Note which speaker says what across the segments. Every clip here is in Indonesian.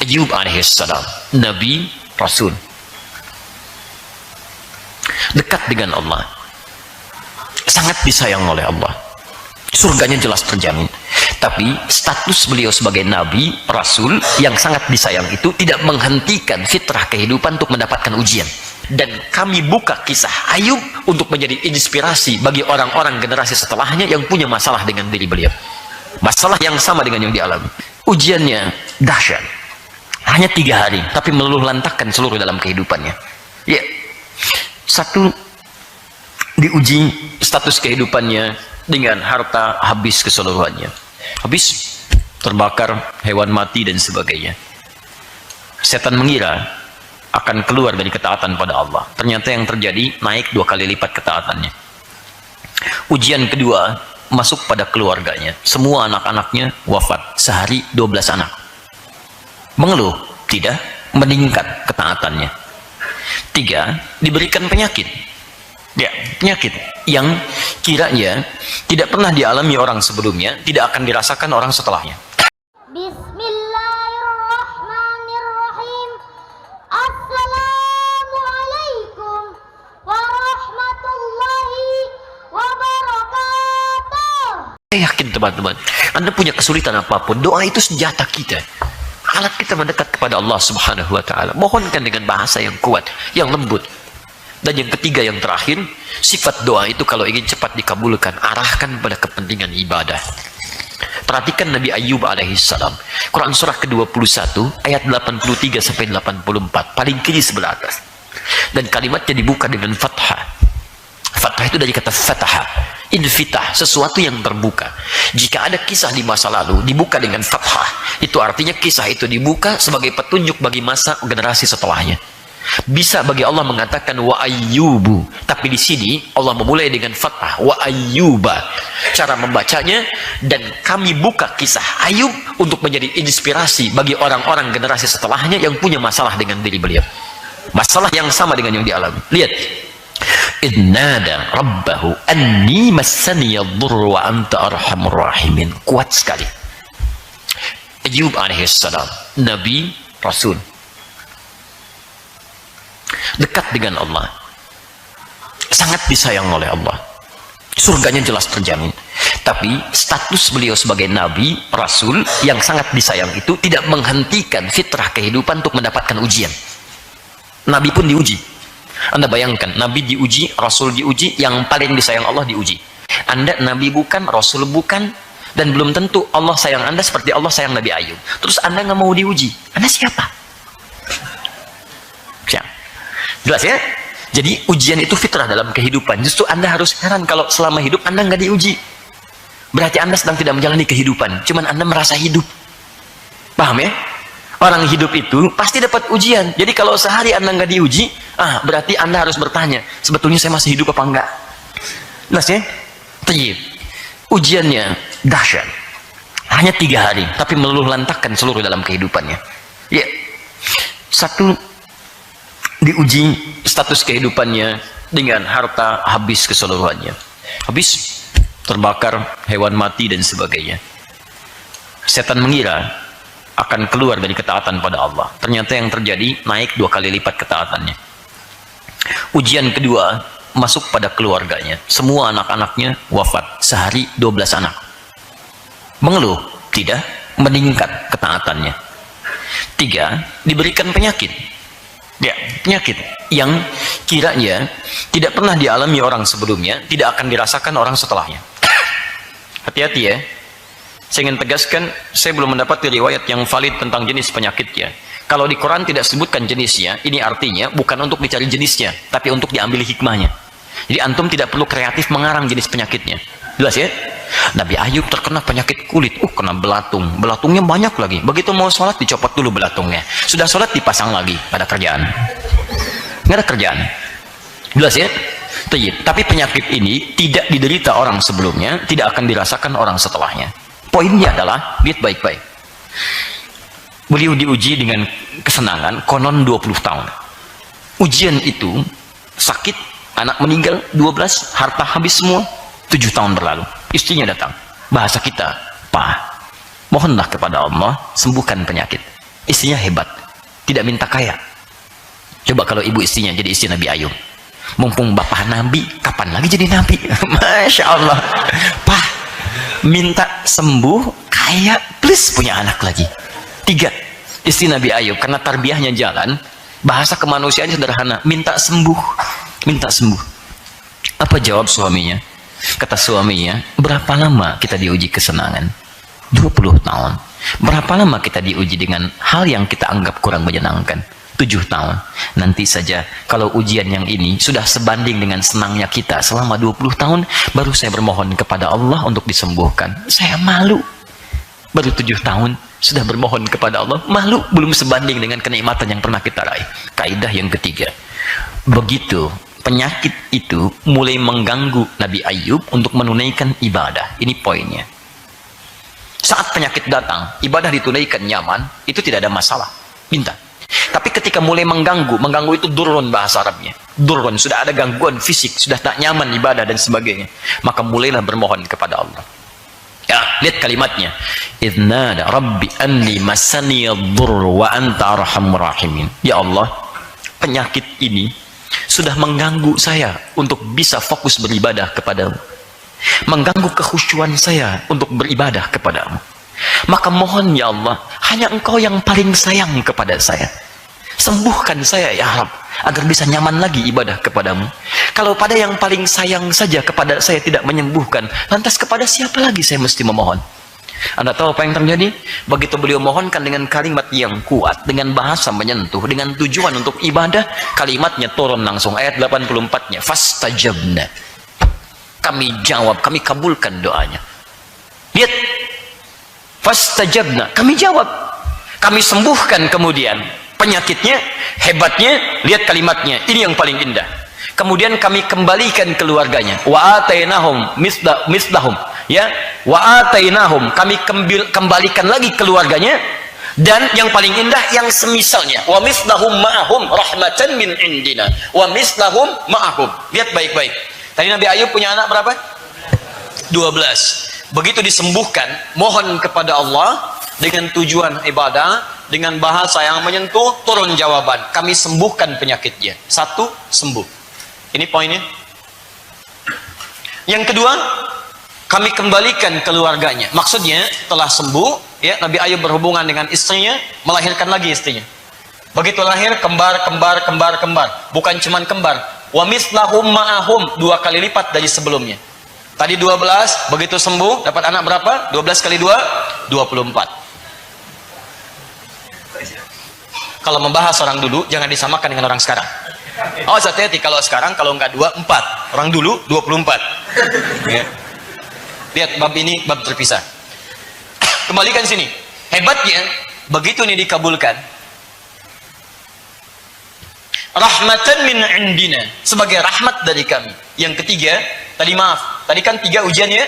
Speaker 1: Ayyub alaihissalam, Nabi, Rasul, dekat dengan Allah, sangat disayang oleh Allah, surganya jelas terjamin. Tapi status beliau sebagai Nabi, Rasul yang sangat disayang itu tidak menghentikan fitrah kehidupan untuk mendapatkan ujian. Dan kami buka kisah Ayub untuk menjadi inspirasi bagi orang-orang generasi setelahnya yang punya masalah dengan diri beliau, masalah yang sama dengan yang dialami. Ujiannya dahsyat, hanya 3 hari tapi meluluh lantakkan seluruh dalam kehidupannya. Ya, satu, diuji status kehidupannya dengan harta habis keseluruhannya, habis, terbakar, hewan mati dan sebagainya. Setan mengira akan keluar dari ketaatan pada Allah, ternyata yang terjadi naik 2 kali lipat ketaatannya. Ujian kedua masuk pada keluarganya, semua anak-anaknya wafat, sehari 12 anak. Mengeluh, tidak, meningkat ketaatannya. 3, diberikan penyakit. Ya, penyakit yang kiranya tidak pernah dialami orang sebelumnya, tidak akan dirasakan orang setelahnya.
Speaker 2: Bismillahirrahmanirrahim. Assalamualaikum warahmatullahi wabarakatuh.
Speaker 1: Saya yakin teman-teman, Anda punya kesulitan apapun, doa itu senjata kita, alat kita mendekat kepada Allah Subhanahu wa Ta'ala. Mohonkan dengan bahasa yang kuat, yang lembut. Dan yang ketiga, yang terakhir, sifat doa itu kalau ingin cepat dikabulkan, arahkan pada kepentingan ibadah. Perhatikan Nabi Ayyub alaihissalam, Quran surah ke-21 ayat 83 sampai 84, paling kiri sebelah atas. Dan kalimatnya dibuka dengan fathah. Fathah itu dari kata fataha, infitah, sesuatu yang terbuka. Jika ada kisah di masa lalu dibuka dengan fathah, itu artinya kisah itu dibuka sebagai petunjuk bagi masa generasi setelahnya. Bisa bagi Allah mengatakan wa ayyubu, tapi di sini Allah memulai dengan fathah wa ayyuba. Cara membacanya, dan kami buka kisah Ayub untuk menjadi inspirasi bagi orang-orang generasi setelahnya yang punya masalah dengan diri beliau, masalah yang sama dengan yang dialami. Lihat, idnada rabbahu anni massani yadhurru wa anta arhamur rahimin. Kuat sekali. Ayyub alaihissalam, Nabi, Rasul, dekat dengan Allah, sangat disayang oleh Allah, surganya jelas terjamin. Tapi status beliau sebagai Nabi, Rasul yang sangat disayang itu tidak menghentikan fitrah kehidupan untuk mendapatkan ujian. Nabi pun diuji. Anda bayangkan, Nabi diuji, Rasul diuji, yang paling disayang Allah diuji. Anda Nabi bukan, Rasul bukan, dan belum tentu Allah sayang Anda seperti Allah sayang Nabi Ayub. Terus Anda nggak mau diuji, Anda siapa? Jelas ya? Jadi ujian itu fitrah dalam kehidupan. Justru Anda harus heran kalau selama hidup Anda nggak diuji. Berarti Anda sedang tidak menjalani kehidupan, cuman Anda merasa hidup. Paham ya? Orang hidup itu pasti dapat ujian. Jadi kalau sehari Anda nggak diuji, berarti Anda harus bertanya, sebetulnya saya masih hidup apa enggak? Jelas ya? Tayyib. Ujiannya dahsyat, hanya 3 hari tapi meluluh lantakkan seluruh dalam kehidupannya. Ya, satu, diuji status kehidupannya dengan harta habis keseluruhannya, habis, terbakar, hewan mati dan sebagainya. Setan mengira akan keluar dari ketaatan pada Allah, ternyata yang terjadi naik 2 kali lipat ketaatannya. Ujian kedua masuk pada keluarganya, semua anak-anaknya wafat, sehari 12 anak. Mengeluh, tidak, meningkat ketaatannya. 3, diberikan penyakit. Ya, penyakit yang kiranya tidak pernah dialami orang sebelumnya, tidak akan dirasakan orang setelahnya. Hati-hati ya. Saya ingin tegaskan, saya belum mendapati riwayat yang valid tentang jenis penyakitnya. Kalau di Quran tidak sebutkan jenisnya, ini artinya bukan untuk dicari jenisnya, tapi untuk diambil hikmahnya. Jadi antum tidak perlu kreatif mengarang jenis penyakitnya. Jelas ya? Nabi Ayub terkena penyakit kulit, kena belatung, belatungnya banyak lagi. Begitu mau sholat dicopot dulu belatungnya, sudah sholat dipasang lagi. Pada kerjaan, nggak ada kerjaan. Jelas ya? Tapi penyakit ini tidak diderita orang sebelumnya, tidak akan dirasakan orang setelahnya. Poinnya adalah, lihat baik-baik, beliau diuji dengan kesenangan, konon 20 tahun. Ujian itu sakit, anak meninggal 12, harta habis semua. 7 tahun berlalu, istrinya datang, bahasa kita, Pak, mohonlah kepada Allah sembuhkan penyakit. Istrinya hebat, tidak minta kaya. Coba kalau ibu istrinya jadi istri Nabi Ayub. Mumpung bapak Nabi, kapan lagi jadi Nabi? Masya Allah. Pak, minta sembuh, kaya, please punya anak lagi. 3, istri Nabi Ayub, karena tarbiyahnya jalan, bahasa kemanusiaan sederhana, minta sembuh. Minta sembuh. Apa jawab suaminya? Kata suaminya, berapa lama kita diuji kesenangan? 20 tahun. Berapa lama kita diuji dengan hal yang kita anggap kurang menyenangkan? 7 tahun. Nanti saja kalau ujian yang ini sudah sebanding dengan senangnya kita selama 20 tahun, baru saya bermohon kepada Allah untuk disembuhkan. Saya malu. Baru 7 tahun sudah bermohon kepada Allah, malu, belum sebanding dengan kenikmatan yang pernah kita raih. Kaidah yang ketiga, begitu penyakit itu mulai mengganggu Nabi Ayub untuk menunaikan ibadah. Ini poinnya. Saat penyakit datang, ibadah ditunaikan nyaman, itu tidak ada masalah. Minta. Tapi ketika mulai mengganggu itu durun bahasa Arabnya. Durun, sudah ada gangguan fisik, sudah tak nyaman ibadah dan sebagainya. Maka mulailah bermohon kepada Allah. Ya, lihat kalimatnya. Idnada Rabbi anni masani ad-durr wa anta arhamur rahimin. Ya Allah, penyakit ini sudah mengganggu saya untuk bisa fokus beribadah kepadamu. Mengganggu kekhusyuan saya untuk beribadah kepadamu. Maka mohon ya Allah, hanya Engkau yang paling sayang kepada saya. Sembuhkan saya ya Rabb, agar bisa nyaman lagi ibadah kepadamu. Kalau pada yang paling sayang saja kepada saya tidak menyembuhkan, lantas kepada siapa lagi saya mesti memohon? Anda tahu apa yang terjadi? Begitu beliau mohonkan dengan kalimat yang kuat, dengan bahasa menyentuh, dengan tujuan untuk ibadah, kalimatnya turun langsung. Ayat 84-nya, fastajabna. Kami jawab, kami kabulkan doanya. Lihat, fastajabna, kami jawab, kami sembuhkan kemudian penyakitnya, hebatnya. Lihat kalimatnya, ini yang paling indah. Kemudian kami kembalikan keluarganya. Wa atainahum mislahum, ya, wa atainahum, kami kembalikan lagi keluarganya. Dan yang paling indah yang semisalnya, wa mislahum ma'ahum rahmatan min indina, wa mislahum ma'ahum. Lihat baik-baik. Tadi Nabi Ayub punya anak berapa? 12. Begitu disembuhkan, mohon kepada Allah dengan tujuan ibadah, dengan bahasa yang menyentuh, turun jawaban. Kami sembuhkan penyakitnya. 1, sembuh. Ini poinnya. Yang kedua, kami kembalikan keluarganya. Maksudnya, telah sembuh, ya, Nabi Ayub berhubungan dengan istrinya, melahirkan lagi istrinya. Begitu lahir, kembar. Bukan cuman kembar. Wa mislahum ma'ahum, 2 kali lipat dari sebelumnya. Tadi 12, begitu sembuh, dapat anak berapa? 12 kali 2, 24. Kalau membahas orang dulu, jangan disamakan dengan orang sekarang. Oh, hati-hati, kalau sekarang, kalau enggak 2, 4. Orang dulu, 24. Ya. Lihat, bab ini, bab terpisah. Kembalikan sini. Hebatnya, begitu ini dikabulkan, rahmatan min indina, sebagai rahmat dari kami. Yang ketiga, tadi maaf, tadi kan 3 ujiannya.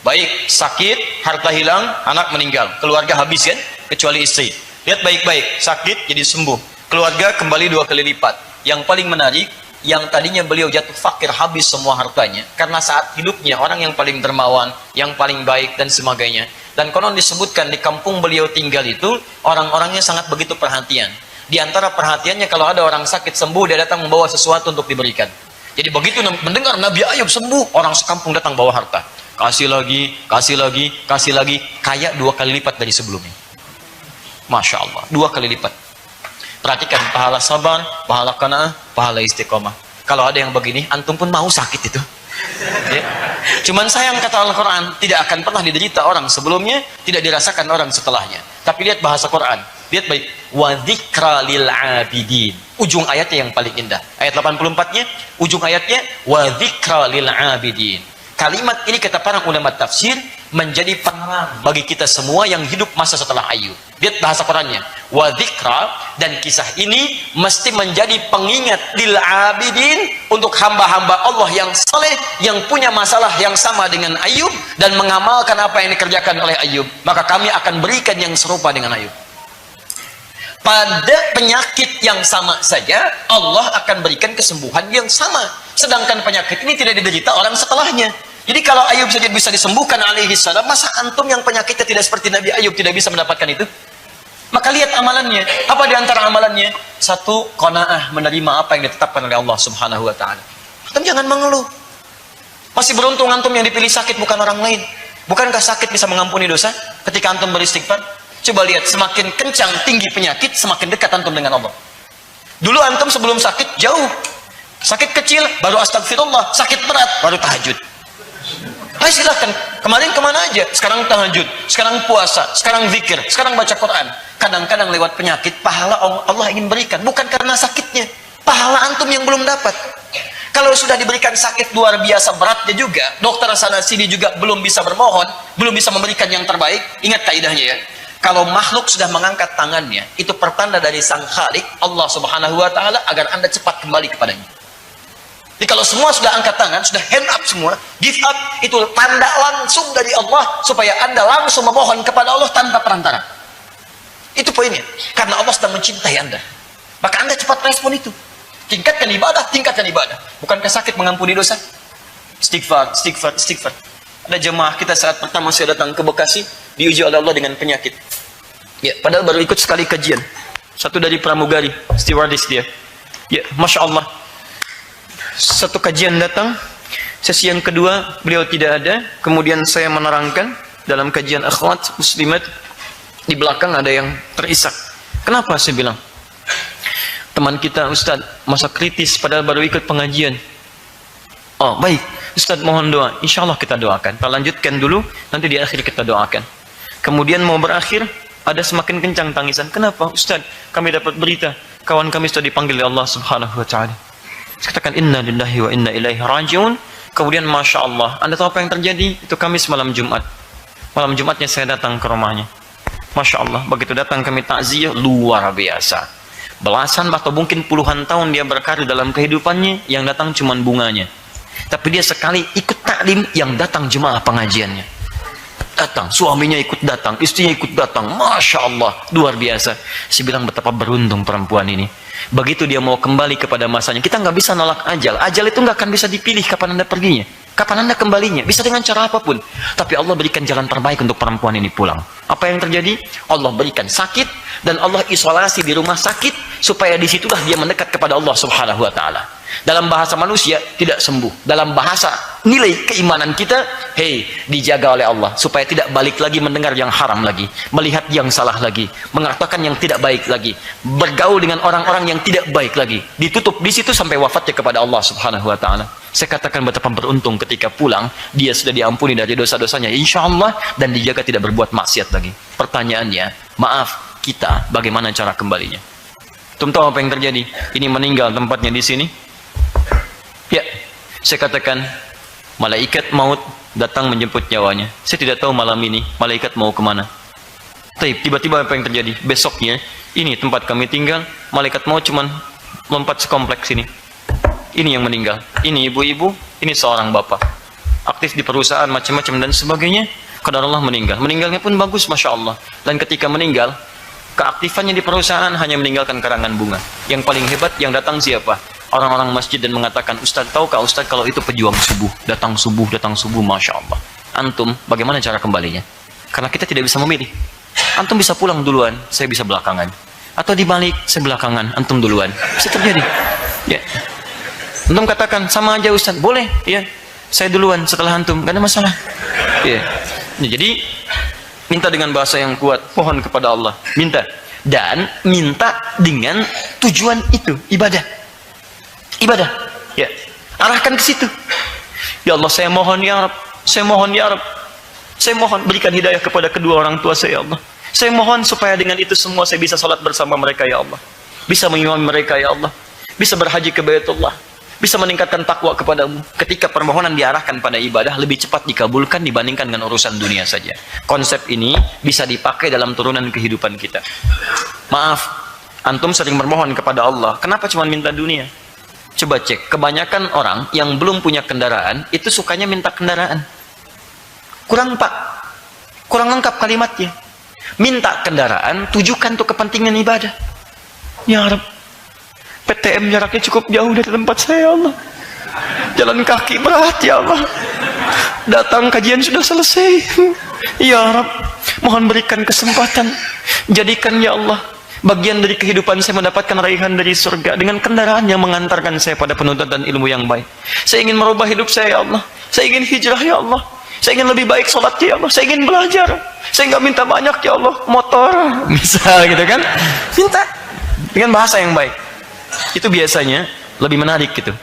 Speaker 1: Baik, sakit, harta hilang, anak meninggal, keluarga habis kan, kecuali istri. Lihat baik-baik, sakit jadi sembuh, keluarga kembali 2 kali lipat. Yang paling menarik, yang tadinya beliau jatuh fakir, habis semua hartanya, karena saat hidupnya orang yang paling dermawan, yang paling baik dan sebagainya. Dan konon disebutkan di kampung beliau tinggal itu, orang-orangnya sangat begitu perhatian. Di antara perhatiannya, kalau ada orang sakit sembuh, dia datang membawa sesuatu untuk diberikan. Jadi begitu mendengar Nabi Ayub sembuh, orang sekampung datang bawa harta. Kasih lagi, kayak 2 kali lipat dari sebelumnya. Masya Allah, 2 kali lipat. Perhatikan, pahala sabar, pahala qanaah, pahala istiqomah. Kalau ada yang begini, antum pun mau sakit itu. Ya. Cuman sayang, kata Al-Quran, tidak akan pernah diderita orang sebelumnya, tidak dirasakan orang setelahnya. Tapi lihat bahasa Quran, lihat baik. Wa dzikra lil abidin. Ujung ayatnya yang paling indah. Ayat 84-nya, ujung ayatnya, wa dzikra lil abidin. Kalimat ini kata para ulama tafsir menjadi penerang bagi kita semua yang hidup masa setelah Ayub. Lihat bahasa Qurannya, wa dzikra, dan kisah ini mesti menjadi pengingat lil abidin, untuk hamba-hamba Allah yang saleh, yang punya masalah yang sama dengan Ayub dan mengamalkan apa yang dikerjakan oleh Ayub. Maka kami akan berikan yang serupa dengan Ayub. Pada penyakit yang sama saja, Allah akan berikan kesembuhan yang sama. Sedangkan penyakit ini tidak diderita orang setelahnya. Jadi kalau Ayub saja bisa disembuhkan alaihi salam, masa antum yang penyakitnya tidak seperti Nabi Ayub tidak bisa mendapatkan itu?
Speaker 3: Maka lihat amalannya. Apa di antara amalannya? Satu, qanaah, menerima apa yang ditetapkan oleh Allah Subhanahu wa taala. Antum jangan mengeluh. Masih beruntung antum yang dipilih sakit bukan orang lain. Bukankah sakit bisa mengampuni dosa ketika antum beristighfar? Coba lihat, semakin kencang tinggi penyakit, semakin dekat antum dengan Allah. Dulu antum sebelum sakit jauh. Sakit kecil baru astagfirullah, sakit berat baru tahajud. Ayo silahkan, kemarin kemana aja? Sekarang tahajud, sekarang puasa, sekarang zikir, sekarang baca Quran. Kadang-kadang lewat penyakit, pahala Allah ingin berikan. Bukan karena sakitnya, pahala antum yang belum dapat. Kalau sudah diberikan sakit luar biasa beratnya juga, dokter sana sini juga belum bisa bermohon, belum bisa memberikan yang terbaik. Ingat kaidahnya ya, kalau makhluk sudah mengangkat tangannya, itu pertanda dari sang Khalik, Allah Subhanahu wa taala, agar Anda cepat kembali kepadanya. Jadi kalau semua sudah angkat tangan, sudah hand up semua, give up, itu tanda langsung dari Allah supaya Anda langsung memohon kepada Allah tanpa perantara. Itu poinnya. Karena Allah sedang mencintai Anda. Maka Anda cepat respon itu. Tingkatkan ibadah, tingkatkan ibadah. Bukankah sakit mengampuni dosa? Istighfar, istighfar, istighfar. Ada jemaah kita saat pertama saya datang ke Bekasi, diuji oleh Allah dengan penyakit. Ya, padahal baru ikut sekali kajian. Satu dari pramugari, stewardess dia. Ya, Masya Allah. Satu kajian datang, sesi yang kedua beliau tidak ada. Kemudian saya menerangkan dalam kajian akhwat muslimat, di belakang ada yang terisak. Kenapa saya bilang? Teman kita Ustadz masa kritis padahal baru ikut pengajian. Oh baik Ustadz, mohon doa. Insya Allah kita doakan. Kita lanjutkan dulu, nanti di akhir kita doakan. Kemudian mau berakhir, ada semakin kencang tangisan. Kenapa Ustadz? Kami dapat berita kawan kami sudah dipanggil oleh Allah Subhanahu wa taala. Saya katakan inna lillahi wa inna ilaihi rajiun. Kemudian Masya Allah, Anda tahu apa yang terjadi? Itu Kamis malam Jumat. Malam Jumatnya saya datang ke rumahnya. Masya Allah, begitu datang kami takziah, luar biasa. Belasan atau mungkin puluhan tahun dia berkarir dalam kehidupannya, yang datang cuma bunganya. Tapi dia sekali ikut taklim, yang datang jemaah pengajiannya. Datang, suaminya ikut datang, istrinya ikut datang. Masya Allah, luar biasa. Saya bilang betapa beruntung perempuan ini. Begitu dia mau kembali kepada masanya, kita nggak bisa nolak ajal. Ajal itu nggak akan bisa dipilih kapan Anda perginya, kapan Anda kembalinya, bisa dengan cara apapun. Tapi Allah berikan jalan terbaik untuk perempuan ini pulang. Apa yang terjadi? Allah berikan sakit, dan Allah isolasi di rumah sakit, supaya disitulah dia mendekat kepada Allah Subhanahu wa taala. Dalam bahasa manusia tidak sembuh, dalam bahasa nilai keimanan kita, hei, dijaga oleh Allah supaya tidak balik lagi mendengar yang haram lagi, melihat yang salah lagi, mengatakan yang tidak baik lagi, bergaul dengan orang-orang yang tidak baik lagi. Ditutup di situ sampai wafatnya kepada Allah Subhanahu wa taala. Saya katakan betapa beruntung ketika pulang dia sudah diampuni dari dosa-dosanya insya Allah, dan dijaga tidak berbuat maksiat lagi. Pertanyaannya, maaf, kita bagaimana cara kembalinya? Tum tahu apa yang terjadi? Ini meninggal tempatnya di sini. Ya, saya katakan malaikat maut datang menjemput nyawanya. Saya tidak tahu malam ini malaikat mau kemana. Tiba-tiba apa yang terjadi? Besoknya, ini tempat kami tinggal, malaikat maut cuman lompat sekompleks ini. Ini yang meninggal. Ini ibu-ibu, ini seorang bapak. Aktif di perusahaan macam-macam dan sebagainya. Qadarullah meninggal. Meninggalnya pun bagus, Masya Allah. Dan ketika meninggal, keaktifannya di perusahaan hanya meninggalkan karangan bunga. Yang paling hebat yang datang siapa? Orang-orang masjid, dan mengatakan, Ustaz, tahukah Ustaz kalau itu pejuang subuh, datang subuh, Masya Allah. Antum, bagaimana cara kembalinya? Karena kita tidak bisa memilih. Antum bisa pulang duluan, saya bisa belakangan. Atau dibalik, saya belakangan, antum duluan. Bisa terjadi. Ya. Antum katakan, sama aja Ustaz, boleh, ya. Saya duluan setelah antum, gak ada masalah. Ya. Nah, jadi, minta dengan bahasa yang kuat, mohon kepada Allah, minta. Dan minta dengan tujuan itu, ibadah. Ibadah, ya, arahkan ke situ. Ya Allah, saya mohon ya Rabb, saya mohon ya Rabb, saya mohon berikan hidayah kepada kedua orang tua saya ya Allah. Saya mohon supaya dengan itu semua saya bisa salat bersama mereka ya Allah, bisa mengimami mereka ya Allah, bisa berhaji ke Baitullah, bisa meningkatkan takwa kepadamu. Ketika permohonan diarahkan pada ibadah, lebih cepat dikabulkan dibandingkan dengan urusan dunia saja. Konsep ini bisa dipakai dalam turunan kehidupan kita. Maaf, antum sering bermohon kepada Allah, kenapa cuma minta dunia? Coba cek, kebanyakan orang yang belum punya kendaraan, itu sukanya minta kendaraan. Kurang pak, kurang lengkap kalimatnya. Minta kendaraan, tujukan untuk kepentingan ibadah. Ya Rabb, PTM jaraknya cukup jauh dari tempat saya ya Allah. Jalan kaki berat ya Allah.
Speaker 1: Datang kajian sudah selesai. Ya Rab, mohon berikan kesempatan. Jadikan ya Allah bagian dari kehidupan saya mendapatkan raihan dari surga dengan kendaraan yang mengantarkan saya pada penuntutan ilmu yang baik. Saya ingin merubah hidup saya ya Allah. Saya ingin hijrah ya Allah. Saya ingin lebih baik sholatnya ya Allah. Saya ingin belajar. Saya nggak minta banyak ya Allah, motor. Misal gitu kan. Minta dengan bahasa yang baik. Itu biasanya lebih menarik gitu.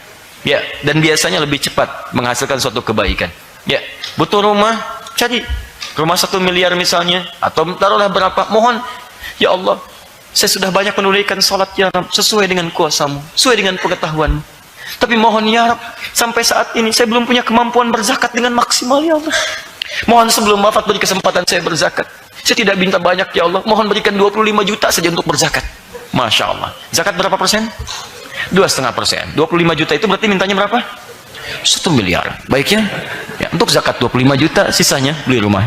Speaker 1: Ya, dan biasanya lebih cepat menghasilkan suatu kebaikan. Ya, butuh rumah, cari rumah 1 miliar misalnya, atau taruhlah berapa, mohon ya Allah, saya sudah banyak menunaikan sholat ya Rab, sesuai dengan kuasa-Mu, sesuai dengan pengetahuan. Tapi mohon ya Rab, sampai saat ini saya belum punya kemampuan berzakat dengan maksimal ya Allah. Mohon sebelum wafat beri kesempatan saya berzakat. Saya tidak minta banyak ya Allah, mohon berikan 25 juta saja untuk berzakat. Masya Allah. Zakat berapa persen? 2,5%. 25 juta itu berarti mintanya berapa? 1 miliar. Baik ya? Ya, untuk zakat 25 juta, sisanya beli rumah.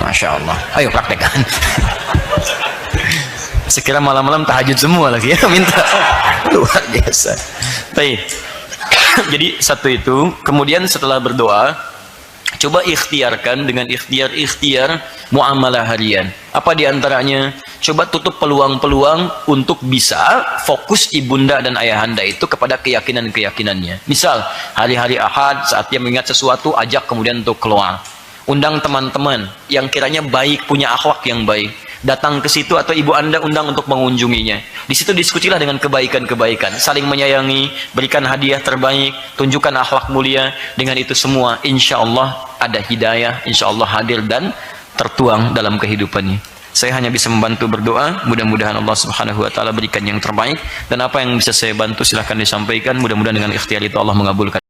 Speaker 1: Masya Allah. Ayo praktekkan. Sekira malam-malam tahajud semua lagi ya, minta. Luar biasa. Baik. Jadi satu itu, kemudian setelah berdoa, coba ikhtiarkan dengan ikhtiar muamalah harian. Apa diantaranya? Coba tutup peluang-peluang untuk bisa fokus ibunda dan ayahanda itu kepada keyakinan-keyakinannya. Misal, hari-hari Ahad saat dia mengingat sesuatu, ajak kemudian untuk keluar. Undang teman-teman yang kiranya baik, punya akhlak yang baik. Datang ke situ atau ibu anda undang untuk mengunjunginya. Di situ diskusilah dengan kebaikan-kebaikan, saling menyayangi, berikan hadiah terbaik, tunjukkan akhlak mulia. Dengan itu semua, insya Allah ada hidayah, insya Allah hadir dan tertuang dalam kehidupannya. Saya hanya bisa membantu berdoa, mudah-mudahan Allah Subhanahu wa taala berikan yang terbaik, dan apa yang bisa saya bantu silahkan disampaikan, mudah-mudahan dengan ikhtiar itu Allah mengabulkan.